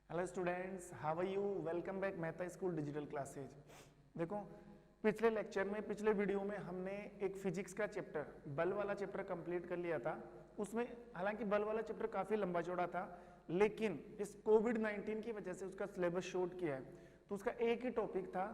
Hello students, how are you? Welcome back Mehta school digital classes. देखो, पिछले lecture में, पिछले वीडियो में हमने एक फिजिक्स का चैप्टर, बल वाला चैप्टर कंप्लीट कर लिया था। उसमें हालांकि बल वाला चैप्टर काफी लंबा चौड़ा था, लेकिन इस कोविड-19 की वजह से उसका सिलेबस शॉर्ट किया है। तो उसका एक ही टॉपिक था।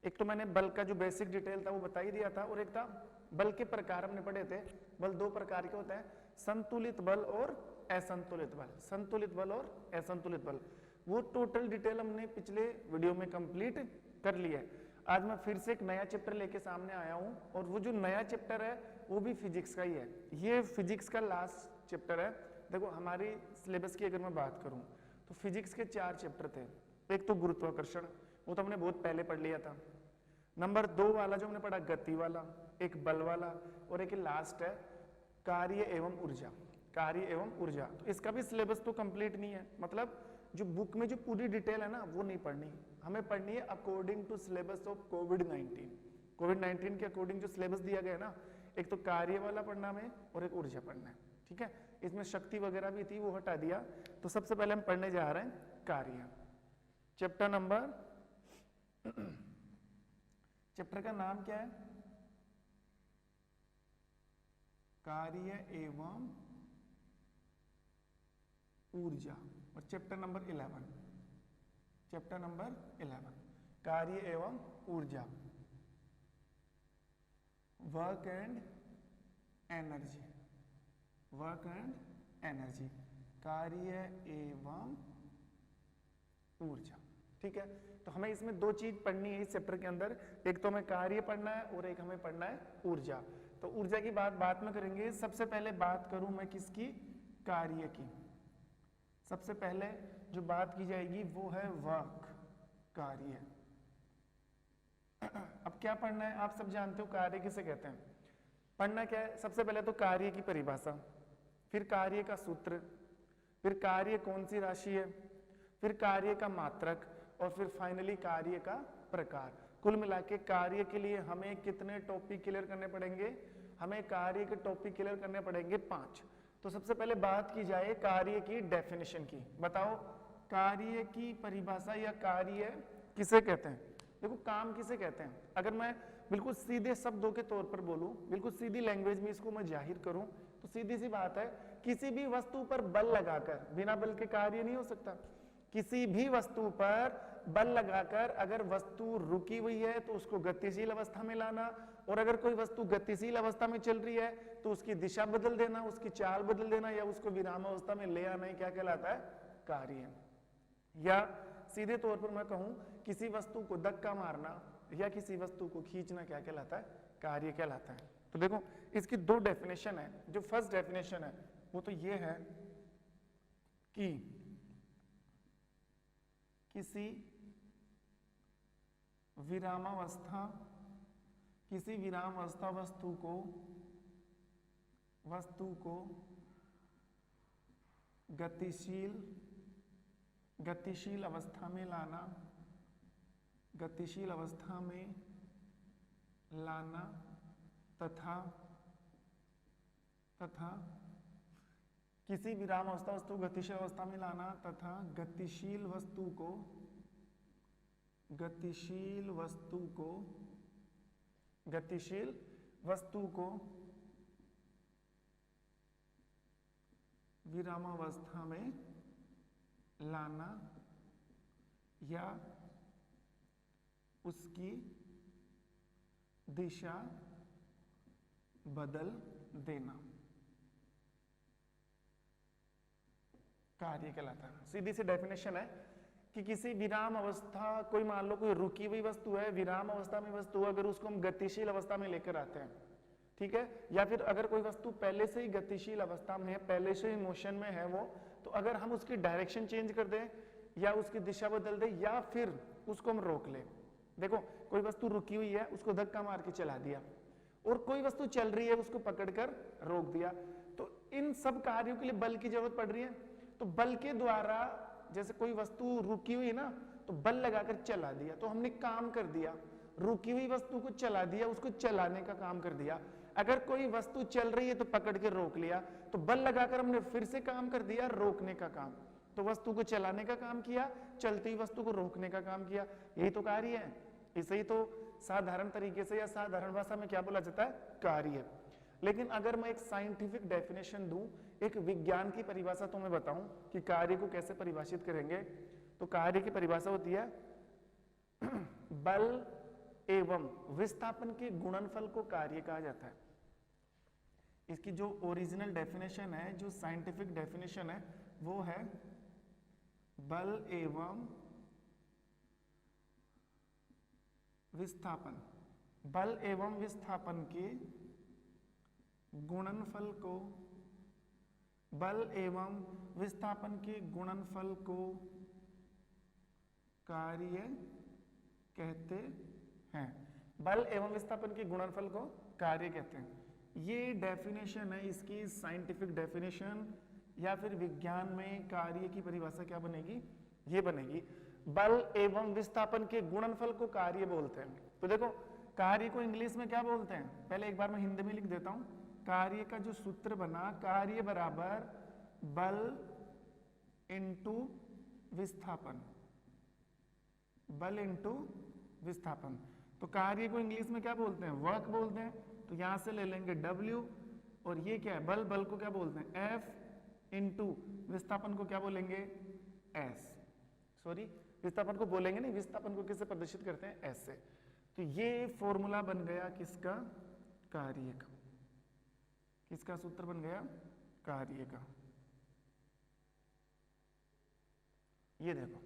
एक तो मैंने बल का जो बेसिक डिटेल था वो बता ही दिया था, और एक था बल के प्रकार हमने पढ़े थे। बल दो प्रकार के होते हैं, संतुलित बल और असंतुलित बल। संतुलित बल और असंतुलित बल, वो टोटल डिटेल हमने पिछले वीडियो में कंप्लीट कर लिया है। आज मैं फिर से एक नया चैप्टर लेके सामने आया हूं, और वो जो नया चैप्टर है वो भी फिजिक्स का ही है। ये फिजिक्स का लास्ट चैप्टर है। देखो, हमारी सिलेबस की अगर मैं बात करूं तो फिजिक्स के 4 चैप्टर थे। एक तो गुरुत्वाकर्षण, वो तो हमने बहुत पहले पढ़ लिया था। नंबर 2 वाला जो हमने पढ़ा गति वाला, एक बल वाला, और एक लास्ट है कार्य एवं ऊर्जा। कार्य एवं ऊर्जा, तो इसका भी सिलेबस तो कंप्लीट नहीं है। मतलब जो बुक में जो पूरी डिटेल है ना, वो नहीं पढ़नी, हमें पढ़नी है अकॉर्डिंग टू सिलेबस ऑफ कोविड-19। कोविड-19 के अकॉर्डिंग जो सिलेबस दिया गया है ना, एक तो कार्य वाला पढ़ना है और एक ऊर्जा पढ़ना है। ठीक है, इसमें शक्ति वगैरह भी थी, वो हटा दिया। तो सबसे पहले हम पढ़ने जा रहे हैं कार्य। चैप्टर नंबर चैप्टर का नाम क्या है? कार्य एवं ऊर्जा। और चैप्टर नंबर 11, चैप्टर नंबर 11 कार्य एवं ऊर्जा, work and energy. Work and energy, कार्य एवं ऊर्जा। ठीक है, तो हमें इसमें 2 चीज पढ़नी है इस चैप्टर के अंदर। एक तो हमें कार्य पढ़ना है और एक हमें पढ़ना है ऊर्जा। तो ऊर्जा की बात बाद में करेंगे। सबसे पहले बात करूं मैं किसकी? कार्य की। सबसे पहले जो बात की जाएगी वो है वर्क, कार्य। अब क्या पढ़ना है? आप सब जानते हो कार्य किसे कहते हैं। पढ़ना क्या है? सबसे पहले तो कार्य की परिभाषा, फिर कार्य का सूत्र, फिर कार्य कौन सी राशि है, फिर कार्य का मात्रक, और फिर फाइनली कार्य का प्रकार। कुल मिला के कार्य के लिए हमें कितने टॉपिक क्लियर करने पड़ेंगे? हमें कार्य के टॉपिक क्लियर करने पड़ेंगे 5। तो सबसे पहले बात की जाए कार्य की डेफिनेशन की। बताओ, कार्य की परिभाषा या कार्य किसे कहते हैं? देखो, काम किसे कहते हैं? अगर मैं बिल्कुल सीधे शब्दों के तौर पर बोलूं, बिल्कुल सीधी लैंग्वेज में इसको मैं जाहिर करूं, तो सीधी सी बात है, किसी भी वस्तु पर बल लगाकर, बिना बल के कार्य नहीं हो सकता। किसी भी वस्तु पर बल लगाकर अगर वस्तु रुकी हुई है तो उसको गतिशील अवस्था में लाना, और अगर कोई वस्तु गतिशील अवस्था में चल रही है तो उसकी दिशा बदल देना, उसकी चाल बदल देना, या उसको विराम अवस्था में ले आना, क्या कहलाता है? कार्य। या सीधे तौर पर मैं कहूं, किसी वस्तु को धक्का मारना या किसी वस्तु को खींचना क्या कहलाता है? कार्य कहलाता है। तो देखो, इसकी 2 डेफिनेशन है। जो फर्स्ट डेफिनेशन है वो तो ये है कि किसी विरामावस्था, किसी विरामावस्था वस्तु को गतिशील अवस्था में लाना, गतिशील अवस्था में लाना, तथा किसी विराम अवस्था वस्तु गतिशील अवस्था में लाना, तथा गतिशील वस्तु को विरामावस्था में लाना या उसकी दिशा बदल देना कार्य कहलाता है। सीधी सी डेफिनेशन है कि किसी विराम अवस्था, कोई मान लो कोई रुकी हुई वस्तु है, विराम अवस्था में वस्तु, अगर उसको हम गतिशील अवस्था में लेकर आते हैं, ठीक है, या फिर अगर कोई वस्तु पहले से ही गतिशील अवस्था में है, पहले से ही मोशन में है वो, तो अगर हम उसकी डायरेक्शन चेंज कर दें या उसकी दिशा बदल दें या फिर उसको हम रोक लें। देखो, कोई वस्तु रुकी हुई है, उसको धक्का मार के चला दिया, और कोई वस्तु चल रही है, उसको पकड़कर रोक दिया। तो इन सब कार्यों के लिए बल की जरूरत पड़ रही है। तो बल के द्वारा, जैसे कोई वस्तु रुकी हुई ना, तो बल लगाकर चला दिया, तो हमने काम कर दिया। रुकी हुई वस्तु को चला दिया, उसको चलाने का काम कर दिया। अगर कोई वस्तु चल रही है तो पकड़ के रोक लिया, तो बल लगाकर हमने फिर से काम कर दिया, रोकने का काम। तो तो वस्तु को चलाने का काम किया, चलती हुई वस्तु को रोकने का काम किया, यही तो कार्य है। इसे ही तो साधारण तरीके से या साधारण भाषा में क्या बोला जाता है, कार्य। लेकिन अगर मैं एक साइंटिफिक डेफिनेशन दूं, एक विज्ञान की परिभाषा तो मैं बताऊं कि कार्य को कैसे परिभाषित करेंगे, तो कार्य की परिभाषा होती है बल एवं विस्थापन के गुणनफल को कार्य कहा जाता है। इसकी जो ओरिजिनल डेफिनेशन है, जो साइंटिफिक डेफिनेशन है, वो है बल एवं विस्थापन, बल एवं विस्थापन के गुणनफल को, बल एवं विस्थापन के गुणनफल को कार्य कहते हैं। बल एवं विस्थापन के गुणनफल को कार्य कहते हैं। ये डेफिनेशन है इसकी साइंटिफिक डेफिनेशन, या फिर विज्ञान में कार्य की परिभाषा क्या बनेगी, ये बनेगी बल एवं विस्थापन के गुणनफल को कार्य बोलते हैं। तो देखो कार्य को इंग्लिश में क्या बोलते हैं, पहले एक बार मैं हिंदी में लिख देता हूं। कार्य का जो सूत्र बना, कार्य बराबर बल इंटू विस्थापन, बल इंटू विस्थापन। तो कार्य को इंग्लिश में क्या बोलते हैं, वर्क बोलते हैं। तो यहां से ले लेंगे W, और ये क्या है बल, बल को क्या बोलते हैं F, इंटू विस्थापन को क्या बोलेंगे S। सॉरी, विस्थापन को बोलेंगे नहीं, विस्थापन को किससे प्रदर्शित करते हैं, S से। तो ये फॉर्मूला बन गया किसका, कार्य का। किसका सूत्र बन गया, कार्य का। ये देखो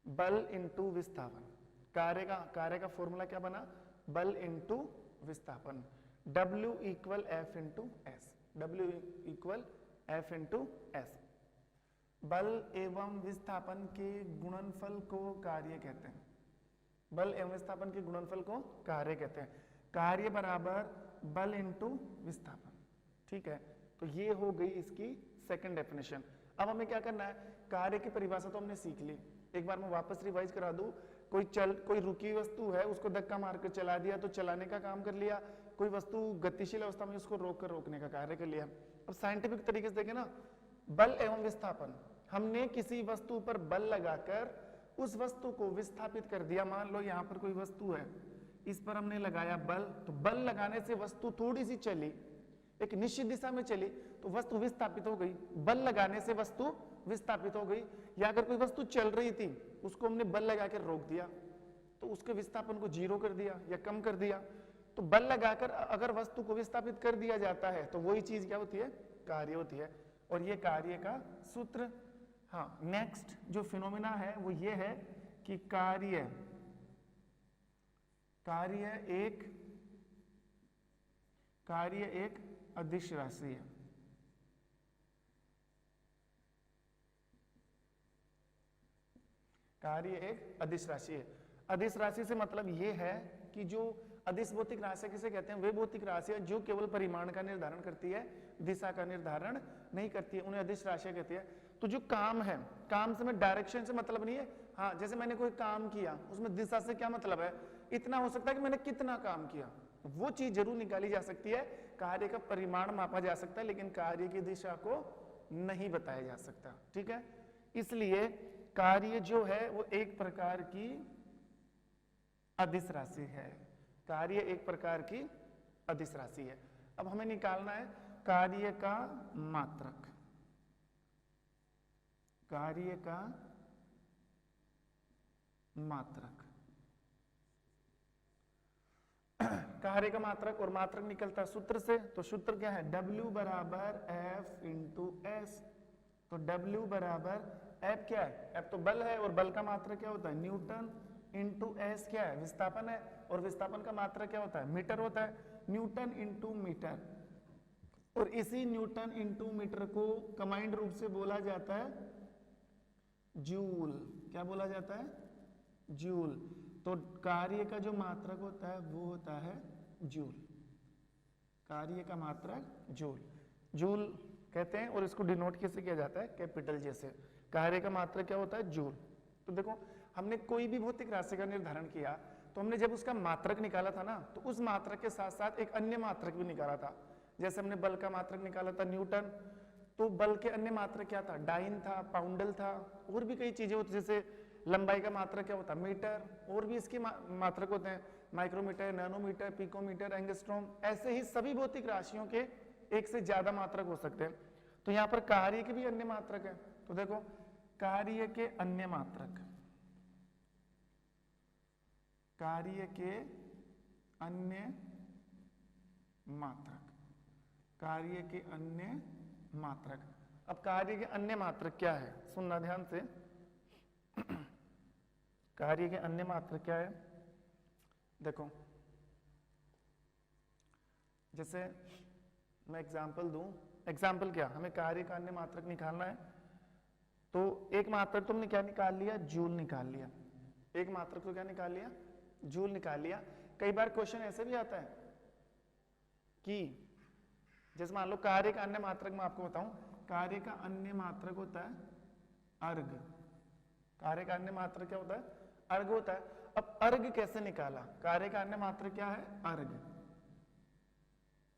बल इंटू विस्थापन, कार्य का फॉर्मूला क्या बना, बल इंटू विस्थापन, W equal F into S, W equal F into S। बल एवं विस्थापन के गुणनफल को कार्य कहते हैं, बल एवं विस्थापन के गुणनफल को कार्य कहते हैं। कार्य बराबर बल इंटू विस्थापन, ठीक है। तो ये हो गई इसकी सेकंड डेफिनेशन। अब हमें क्या करना है, कार्य की परिभाषा तो हमने सीख ली, एक बार मैं वापस रिवाइज करा दूं। कोई रुकी वस्तु है, उसको धक्का मारकर चला दिया तो चलाने का काम कर लिया, कोई वस्तु गतिशील अवस्था में उसको रोककर रोकने का कार्य कर लिया। अब साइंटिफिक तरीके से देखें ना, बल एवं विस्थापन, हमने किसी वस्तु पर बल लगाकर उस वस्तु को विस्थापित कर दिया। मान लो यहाँ पर कोई वस्तु है, इस पर हमने लगाया बल, तो बल लगाने से वस्तु थोड़ी सी चली, एक निश्चित दिशा में चली, तो वस्तु विस्थापित हो गई। बल लगाने से वस्तु विस्थापित हो गई। या अगर कोई वस्तु चल रही थी, उसको हमने बल लगाकर रोक दिया, तो उसके विस्थापन को जीरो कर दिया या कम कर दिया। तो बल लगाकर अगर वस्तु को विस्थापित कर दिया जाता है, तो वही चीज क्या होती है, कार्य होती है। और ये कार्य का सूत्र। हाँ, नेक्स्ट जो फिनोमिना है वो ये है कि कार्य एक अदिश राशि है। कार्य एक अदिश राशि है। अदिश राशि से मतलब ये है कि जो अदिश भौतिक राशि किसे कहते हैं, वे भौतिक राशियां जो केवल परिमाण का निर्धारण करती है, दिशा का निर्धारण नहीं करती है, उन्हें अदिश राशियां कहती है। तो जो काम है, काम से मैं डायरेक्शन से मतलब नहीं है। हाँ, जैसे मैंने कोई काम किया, उसमें दिशा से क्या मतलब है, इतना हो सकता है कि मैंने कितना काम किया, वो चीज जरूर निकाली जा सकती है। कार्य का परिमाण मापा जा सकता है, लेकिन कार्य की दिशा को नहीं बताया जा सकता, ठीक है। इसलिए कार्य जो है वो एक प्रकार की अदिश राशि है। कार्य एक प्रकार की अदिश राशि है। अब हमें निकालना है कार्य का मात्रक। कार्य का मात्रक, कार्य का मात्रक, और मात्रक निकलता है सूत्र से। तो सूत्र क्या है, W बराबर F इंटू S। तो W बराबर F क्या है, F तो बल है, और बल का मात्रक क्या होता है, न्यूटन, इंटू S क्या है, विस्थापन है, और विस्थापन का मात्रक क्या होता है, मीटर होता है, न्यूटन इंटू मीटर। और इसी न्यूटन इंटू मीटर को कंबाइंड रूप से बोला जाता है जूल। क्या बोला जाता है, जूल। तो कार्य का जो मात्रक होता है वो होता है जूल। कार्य का मात्रक जूल, जूल कहते हैं। और इसको डिनोट कैसे किया जाता है, कैपिटल जैसे। कार्य का मात्रक क्या होता है, जूल। तो देखो, हमने कोई भी भौतिक राशि का निर्धारण किया, तो हमने जब उसका मात्रक निकाला था ना, तो उस मात्रक के साथ साथ एक अन्य मात्रक भी निकाला था। जैसे हमने बल का मात्रक निकाला था न्यूटन, तो बल के अन्य मात्रक क्या था, डाइन था, पाउंडल था, और भी कई चीजें होती, जैसे लंबाई का मात्रक क्या होता है, मीटर, और भी इसके मात्रक होते हैं, माइक्रोमीटर, नैनोमीटर, पिकोमीटर, एंगस्ट्रॉम। ऐसे ही सभी भौतिक राशियों के एक से ज्यादा मात्रक हो सकते हैं। तो यहाँ पर कार्य के भी अन्य मात्रक है। तो देखो कार्य के अन्य मात्रक, कार्य के अन्य मात्रक, कार्य के अन्य मात्रक। अब कार्य के अन्य मात्रक क्या है, सुनना ध्यान से। कार्य के अन्य मात्रक क्या है, देखो जैसे मैं एग्जाम्पल दूं, एग्जाम्पल क्या, हमें कार्य का अन्य मात्रक निकालना है। तो एक मात्रक तुमने क्या निकाल लिया, जूल निकाल लिया। एक मात्रक तो क्या निकाल लिया, जूल निकाल लिया। कई बार क्वेश्चन ऐसे भी आता है कि जैसे मान लो कार्य का अन्य मात्रक, मैं आपको बताऊं, कार्य का अन्य मात्रक होता है अर्ग। कार्य का अन्य मात्रक क्या होता है, अर्ग होता है। अब अर्ग कैसे निकाला, कार्य का अन्य मात्रक क्या है, अर्ग।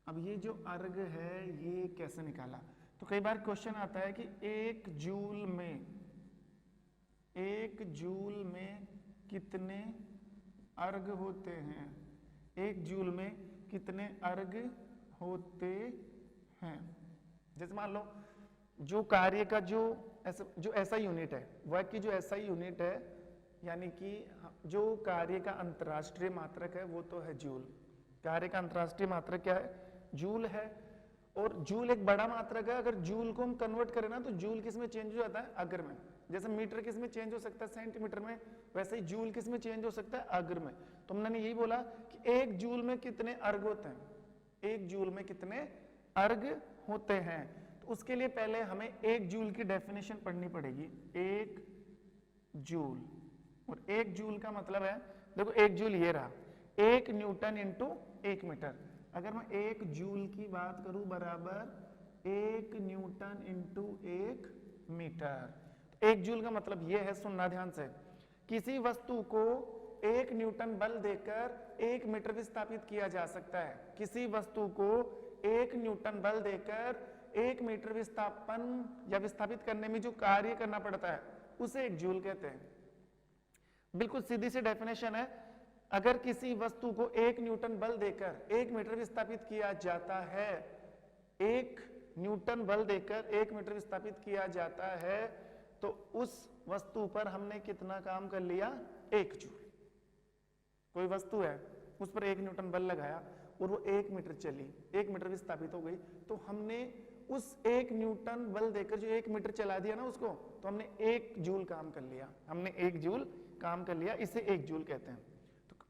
अब ये जो अर्ग है ये कैसे निकाला, तो कई बार क्वेश्चन आता है कि एक जूल में कितने अर्ग होते हैं, एक जूल में कितने अर्ग होते हैं। जैसे मान लो जो कार्य का जो SI यूनिट है, वह की जो SI यूनिट है, यानी कि जो कार्य का अंतरराष्ट्रीय मात्रक है वो तो है जूल। कार्य का अंतरराष्ट्रीय मात्रक क्या है, जूल है। और जूल एक बड़ा मात्रक है। अगर जूल को हम कन्वर्ट करें ना तो जूल किस में चेंज हो जाता है, अग्र में। जैसे मीटर किस में चेंज हो सकता है, सेंटीमीटर में, वैसे ही जूल किस में चेंज हो सकता है, अग्र में। तो हमने यही बोला कि एक जूल में कितने अर्ग होते हैं, एक जूल में कितने अर्ग होते हैं। तो उसके लिए पहले हमें एक जूल की डेफिनेशन पढ़नी पड़ेगी। एक जूल, और एक जूल का मतलब है, देखो एक जूल ये रहा, 1 न्यूटन इंटू 1 मीटर। अगर मैं एक जूल की बात करूं बराबर 1 न्यूटन इंटू 1 मीटर। तो एक जूल का मतलब यह है, सुनना ध्यान से, किसी वस्तु को 1 न्यूटन बल देकर 1 मीटर विस्थापित किया जा सकता है। किसी वस्तु को 1 न्यूटन बल देकर 1 मीटर विस्थापन या विस्थापित करने में जो कार्य करना पड़ता है उसे एक जूल कहते हैं। बिल्कुल सीधी सी डेफिनेशन है। अगर किसी वस्तु को 1 न्यूटन बल देकर 1 मीटर विस्थापित किया जाता है, 1 न्यूटन बल देकर 1 मीटर विस्थापित किया जाता है, तो उस वस्तु पर हमने कितना काम कर लिया, 1 जूल। कोई वस्तु है, उस पर 1 न्यूटन बल लगाया और वो 1 मीटर चली, 1 मीटर विस्थापित हो गई, तो हमने उस 1 न्यूटन बल देकर जो 1 मीटर चला दिया ना उसको, तो हमने 1 जूल काम कर लिया, हमने 1 जूल काम कर लिया। इसे 1 जूल कहते हैं।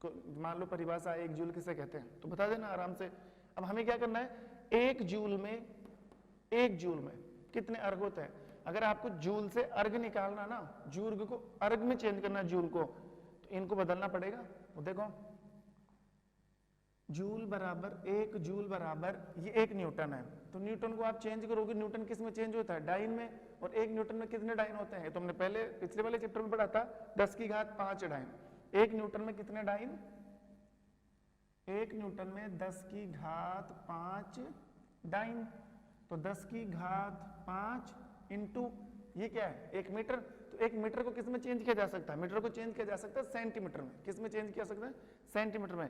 तो मान लो परिभाषा 1 जूल किसे कहते हैं, तो बता देना आराम से। अब हमें क्या करना है, 1 जूल में कितने अर्ग होते हैं। अगर आपको जूल से अर्ग निकालना ना, जूल को अर्ग में चेंज करना जूल को, तो इनको बदलना पड़ेगा। तो देखो जूल बराबर 1 जूल बराबर ये 1 न्यूटन है, तो न्यूटन को आप चेंज करोगे, न्यूटन किस में चेंज होता है, डाइन में। और 1 न्यूटन में कितने डाइन होते हैं, तो हमने पहले पिछले वाले चैप्टर में पढ़ा था, 10 की घात 5 डाइन। 1 न्यूटन में कितने डाइन, 1 न्यूटन में 10 की घात 5 डाइन। तो 10 की घात 5 इंटू ये क्या है, 1 मीटर। तो 1 मीटर को किस में चेंज किया जा सकता है, मीटर को चेंज किया जा सकता है सेंटीमीटर में। किस में चेंज किया सकता है, सेंटीमीटर में।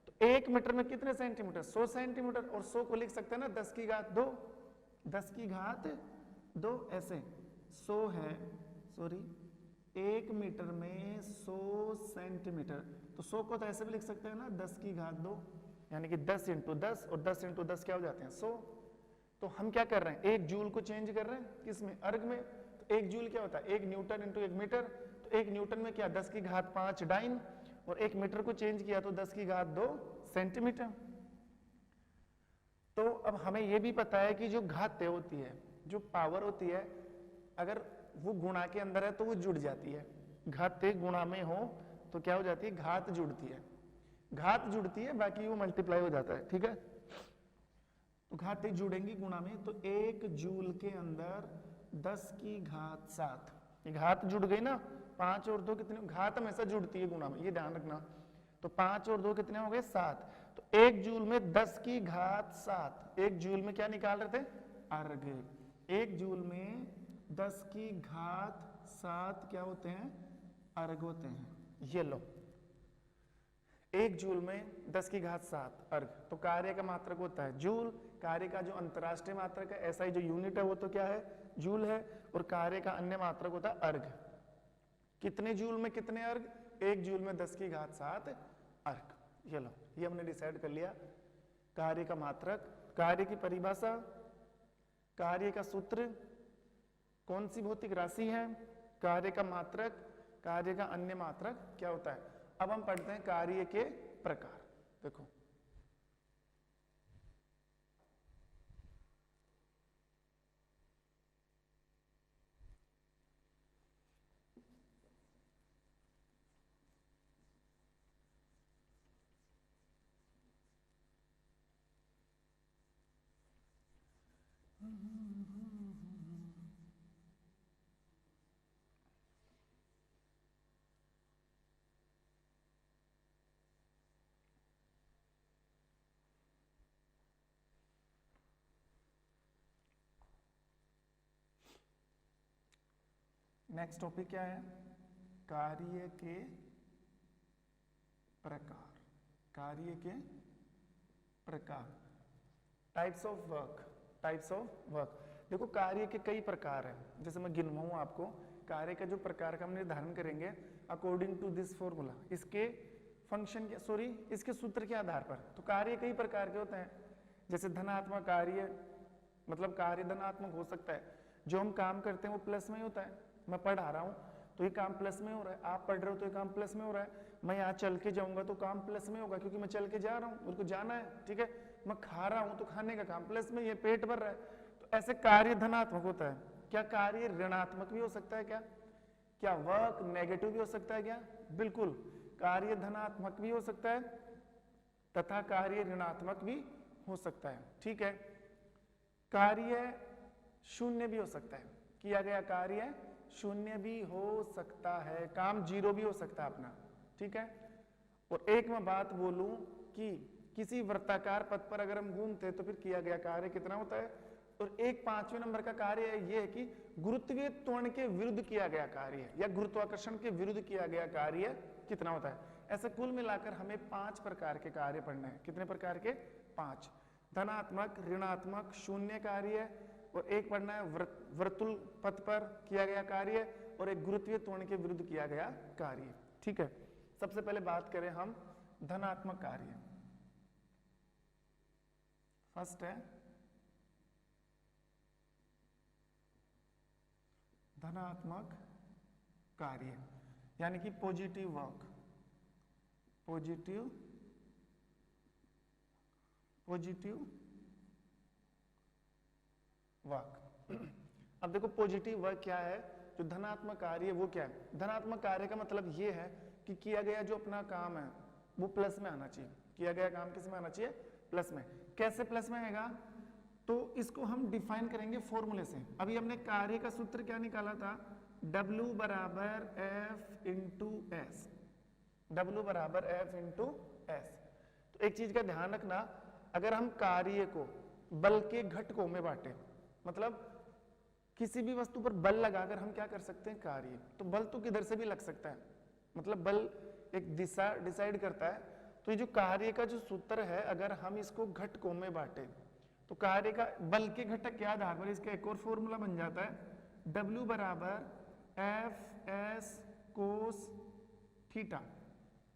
तो 1 मीटर में कितने सेंटीमीटर, 100 सेंटीमीटर। और 100 को लिख सकते हैं ना 10 की घात 2, 10 की घात 2 ऐसे 100 है, सॉरी 1 मीटर में 100 सेंटीमीटर। तो 100 को तो ऐसे भी लिख सकते हैं ना 10 की घात 2, यानी कि 10 इंटू 10, और 10 इंटू 10 क्या हो जाते हैं, 100। तो हम क्या कर रहे हैं, 1 जूल को चेंज कर रहे हैं किसमें, अर्ग में। तो 1 जूल क्या होता है, 1 न्यूटन इंटू 1 मीटर। तो 1 न्यूटन में क्या, 10 की घात 5 डाइन, और 1 मीटर को चेंज किया तो 10 की घात 2 सेंटीमीटर। तो अब हमें यह भी पता है कि जो घात होती है, जो पावर होती है, अगर वो गुणा के अंदर है तो वो जुड़ जाती है। घात गुणा में हो तो क्या हो जाती है, घात जुड़ती है, घात जुड़ती है, बाकी वो मल्टीप्लाई हो जाता है, ठीक है। तो घातें जुड़ेंगी गुणा में, तो 1 जूल के अंदर 10 की घात 7, ये घात जुड़ गई ना, 5 और 2 कितने, घात हमेशा जुड़ती है गुणा में, ये ध्यान रखना। तो 5 और 2 कितने हो गए, 7। तो 1 जूल में 10 की घात 7, 1 जूल में क्या निकाल रहे थे, अर्ग। 1 जूल में 10 की घात 7 क्या होते हैं, अर्घ होते हैं। ये लो, 1 जूल में 10 की घात 7 अर्घ। तो कार्य का मात्रक होता है जूल, कार्य का जो अंतरराष्ट्रीय मात्रक है, ऐसा ही जो यूनिट है वो तो क्या है, जूल है, और कार्य का अन्य मात्रक होता है अर्घ। कितने जूल में कितने अर्घ, 1 जूल में 10 की घात 7 अर्घ। ये लो, ये हमने डिसाइड कर लिया। कार्य का मात्रक, कार्य की परिभाषा, कार्य का सूत्र, कौन सी भौतिक राशि है, कार्य का मात्रक, कार्य का अन्य मात्रक क्या होता है। अब हम पढ़ते हैं कार्य के प्रकार। देखो नेक्स्ट टॉपिक क्या है, कार्य के प्रकार। कार्य के प्रकार, types of work. Types of work, देखो कार्य के कई प्रकार हैं। जैसे मैं गिनवाऊं आपको, कार्य का जो प्रकार का हम निर्धारण करेंगे अकॉर्डिंग टू दिस फॉर्मूला, इसके फंक्शन के, सॉरी इसके सूत्र के आधार पर। तो कार्य कई प्रकार के होते हैं। जैसे धनात्मक कार्य, मतलब कार्य धनात्मक हो सकता है, जो हम काम करते हैं वो प्लस में ही होता है। मैं पढ़ा रहा हूँ तो ये काम प्लस में हो रहा है, आप पढ़ रहे हो तो ये काम प्लस में हो रहा है। मैं यहाँ चल के जाऊंगा तो काम प्लस में होगा, क्योंकि मैं चल के जा रहा हूँ, मुझको जाना है, ठीक है। मैं खा रहा हूँ तो खाने का काम प्लस में, ये पेट भर रहा है। तो ऐसे कार्य धनात्मक होता है। क्या कार्य ऋणात्मक भी हो सकता है क्या? क्या वर्क नेगेटिव भी हो सकता है क्या? बिल्कुल, कार्य धनात्मक भी हो सकता है तथा कार्य ऋणात्मक भी हो सकता है, ठीक है। कार्य शून्य भी हो सकता है, किया गया कार्य शून्य भी हो सकता है, काम जीरो भी हो सकता है अपना, ठीक है। और एक मैं बात बोलूं कि किसी वृत्ताकार पथ पर अगर हम घूमते हैं तो फिर किया गया कार्य कितना होता है। और एक 5वें नंबर का कार्य ये है कि गुरुत्वीय त्वरण के विरुद्ध किया गया कार्य या गुरुत्वाकर्षण के विरुद्ध किया गया कार्य कितना होता है। ऐसे कुल मिलाकर हमें 5 प्रकार के कार्य पढ़ने हैं। कितने प्रकार के? 5। धनात्मक, ऋणात्मक, शून्य कार्य, और एक पढ़ना है वर्तुल पथ पर किया गया कार्य, और एक गुरुत्वीय त्वरण के विरुद्ध किया गया कार्य, ठीक है। सबसे पहले बात करें हम धनात्मक कार्य। फर्स्ट है धनात्मक कार्य, यानी कि पॉजिटिव वर्क। Positive work. अब देखो पॉजिटिव वर्क क्या है, जो धनात्मक कार्य वो क्या है। धनात्मक कार्य का मतलब ये है कि किया गया जो अपना काम है वो प्लस में आना चाहिए। किया गया काम किस में आना चाहिए? प्लस में। कैसे प्लस में आएगा? तो इसको हम डिफाइन करेंगे फॉर्मूले से। अभी हमने कार्य का सूत्र क्या निकाला था? W बराबर F इंटू एस। W बराबर F इंटू एस। तो एक चीज का ध्यान रखना, अगर हम कार्य को बल के घटकों में बांटे, मतलब किसी भी वस्तु पर बल लगाकर हम क्या कर सकते हैं? कार्य। तो बल तो किधर से भी लग सकता है, मतलब बल एक दिशा डिसाइड करता है। तो ये जो कार्य का जो सूत्र है, अगर हम इसको घटकों में बांटे तो कार्य का बल के घटक के आधार पर इसका एक और फॉर्मूला बन जाता है, W बराबर एफ एस कोस थीटा।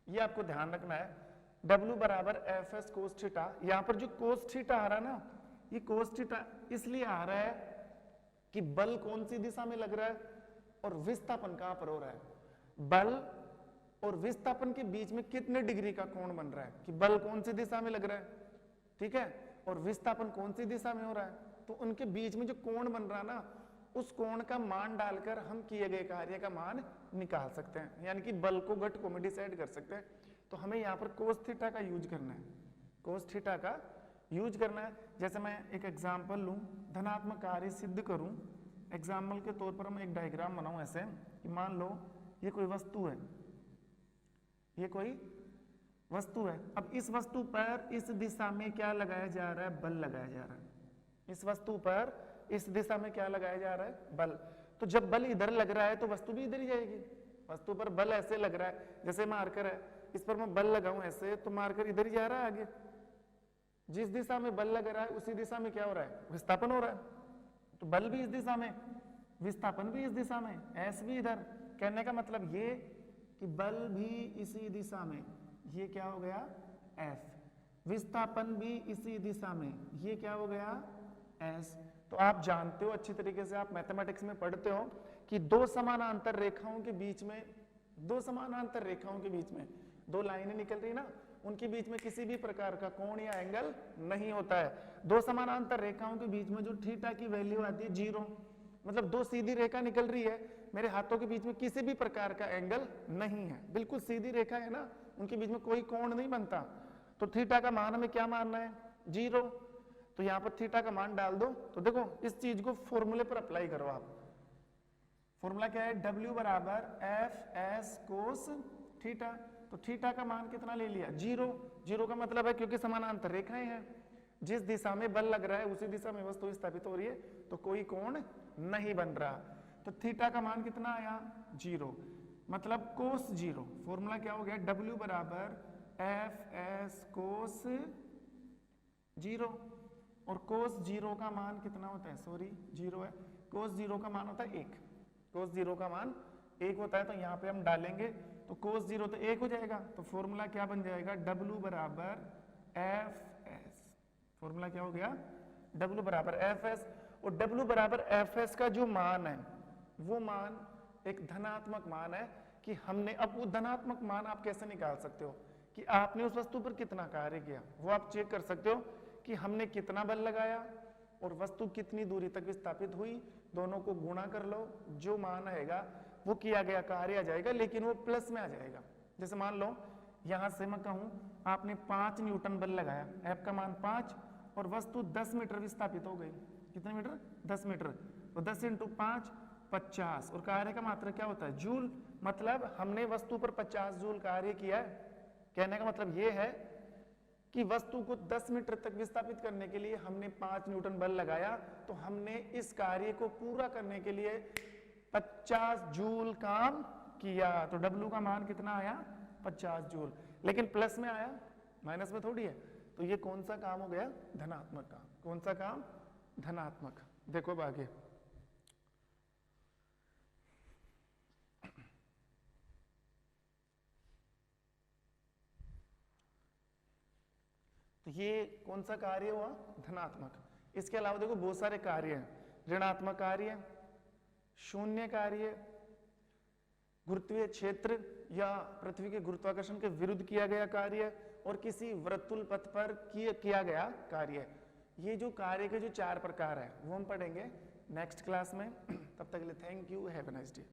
ये आपको ध्यान रखना है, W बराबर एफ एस कोस थीटा। यहां पर जो कोस थीटा आ रहा है ना, ये कोस थीटा इसलिए आ रहा है कि बल कौन सी दिशा में लग रहा है और विस्थापन कहां पर हो रहा है। बल और विस्थापन के बीच में कितने डिग्री का कोण बन रहा है, कि बल कौन सी दिशा में लग रहा है, ठीक है, और विस्थापन कौन सी दिशा में हो रहा है। तो उनके बीच में जो कोण बन रहा है ना, उस कोण का मान डालकर हम किए गए कार्य का मान निकाल सकते हैं, यानी कि बल को घटकों में डिसाइड कर सकते हैं। तो हमें यहाँ पर कोस थीटा का यूज करना है, कोस थीटा का यूज करना है। जैसे मैं एक एग्जाम्पल लूं, धनात्मक कार्य सिद्ध करूं, एग्जाम्पल के तौर पर मैं एक डायग्राम बनाऊं ऐसे कि मान लो ये कोई वस्तु है, ये कोई वस्तु है। अब इस वस्तु पर इस दिशा में क्या लगाया जा रहा है? बल लगाया जा रहा है। इस वस्तु पर इस दिशा में क्या लगाया जा रहा है, बल। तो जब बल इधर लग रहा है तो वस्तु भी इधर ही जाएगी। वस्तु पर बल ऐसे लग रहा है, जैसे मार्कर है, इस पर मैं बल लगाऊं ऐसे तो मार्कर इधर ही जा रहा है आगे। जिस दिशा में बल लग रहा है उसी दिशा में क्या हो रहा है, विस्थापन हो रहा है। तो बल भी इस दिशा में, विस्थापन भी इस दिशा में, एस भी इधर। कहने का मतलब ये कि बल भी इसी दिशा में, ये क्या हो गया, एफ। विस्थापन भी इसी दिशा में, ये क्या हो गया, एस। तो आप जानते हो अच्छी तरीके से, आप मैथमेटिक्स में पढ़ते हो कि दो समानांतर रेखाओं के बीच में, दो समानांतर रेखाओं के बीच में दो लाइनें निकल रही ना, उनके बीच में किसी भी प्रकार का कोण या एंगल नहीं होता है। दो समानांतर रेखाओं के बीच में जो थीटा की वैल्यू आती है 0, मतलब दो सीधी रेखा निकल रही है, मेरे हाथों के बीच में किसी भी प्रकार का एंगल नहीं है, बिल्कुल सीधी रेखा है ना, उनके बीच में कोई कोण नहीं बनता। तो थीटा का मान हमें क्या मानना है, 0। तो यहाँ पर थीटा का मान डाल दो। तो देखो इस चीज को फॉर्मूले पर अप्लाई करो आप। फॉर्मूला क्या है, W बराबर एफ एस कोस थीटा। तो थीटा का मान कितना ले लिया, 0। 0 का मतलब है क्योंकि समानांतर रेखाएं हैं, जिस दिशा में बल लग रहा है उसी दिशा में वस्तु स्थापित हो रही है, तो कोई कोण नहीं बन रहा। तो थीटा का मान कितना आया, 0, मतलब कोस 0। फॉर्मूला क्या हो गया, W बराबर एफ एस कोस 0। और कोस 0 का मान कितना होता है, सॉरी 0 है, कोस 0 का मान होता है 1। कोस 0 का मान 1 होता है, तो यहाँ पे हम डालेंगे तो कोस 0 तो 1 हो जाएगा। तो फॉर्मूला क्या बन जाएगा, W बराबर एफ एस। फॉर्मूला क्या हो गया, W बराबर एफ एस। और W बराबर एफ एस का जो मान है वो मान एक धनात्मक मान है कि हमने, अब वो धनात्मक मान आप कैसे निकाल सकते हो कि आपने उस वस्तु पर कितना कार्य किया, वो आप चेक कर सकते हो कि हमने कितना बल लगाया और वस्तु कितनी दूरी तक विस्थापित हुई, दोनों को गुणा कर लो, जो मान आएगा वो किया गया कार्य आ जाएगा, लेकिन वो प्लस में आ जाएगा। जैसे मान लो यहां से मैं कहूं आपने 5 न्यूटन बल लगाया, एफ का मान 5 और वस्तु 10 मीटर विस्थापित हो गई। कितने मीटर, 10 मीटर। तो 10 × 5 50, और कार्य का मात्रक क्या होता है, जूल। मतलब हमने वस्तु पर 50 जूल कार्य किया है। कहने का मतलब ये है कि वस्तु को 10 मीटर तक विस्थापित करने के लिए हमने 5 न्यूटन बल लगाया, तो हमने इस कार्य को पूरा करने के लिए 50 जूल काम किया। तो W का मान कितना आया, 50 जूल, लेकिन प्लस में आया, माइनस में थोड़ी है। तो ये कौन सा काम हो गया, धनात्मक काम। कौन सा काम, धनात्मक। देखो अब आगे, तो ये कौन सा कार्य हुआ, धनात्मक। इसके अलावा देखो बहुत सारे कार्य हैं, ऋणात्मक कार्य, शून्य कार्य, गुरुत्वीय क्षेत्र या पृथ्वी के गुरुत्वाकर्षण के विरुद्ध किया गया कार्य, और किसी वृत्तुल पथ पर किया गया कार्य। ये जो कार्य के जो 4 प्रकार है वो हम पढ़ेंगे नेक्स्ट क्लास में। तब तक के लिए thank you, have a nice day.